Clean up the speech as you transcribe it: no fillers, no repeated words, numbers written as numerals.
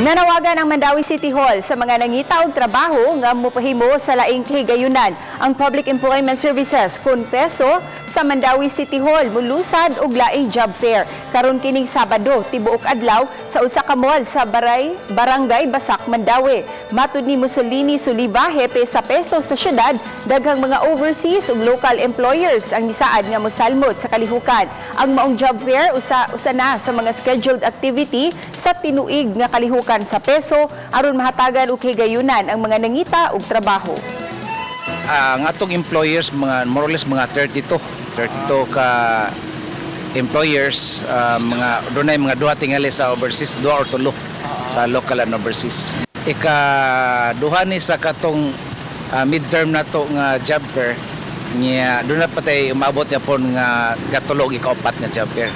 Nanawagan ang Mandaue City Hall sa mga nangita og trabaho nga mopahimo sa laing Kahigayunan ang Public Employment Services kun peso sa Mandaue City Hall, Molusad ug laing job fair. Karon kining Sabado, tibuok adlaw sa usa ka mall sa Barangay Basak, Mandaue. Matud ni Mussolini Suliva, hepe sa peso sa syudad, daghang mga overseas ug local employers ang nisaad nga mosalmot sa kalihukan. Ang maong job fair usa na sa mga scheduled activity sa tinuig nga kalihukan sa peso aron mahatagan og kahigayunan ang mga nangita og trabaho. Ang atong employers mga more or less mga 32 ka employers, mga dunay mga duha tingali sa overseas, duha or tulo sa local and overseas. Ika-duha ni sa katong midterm nato nga job fair niya doon na patay umabot niya po nga katulog ikaupat nga job fair.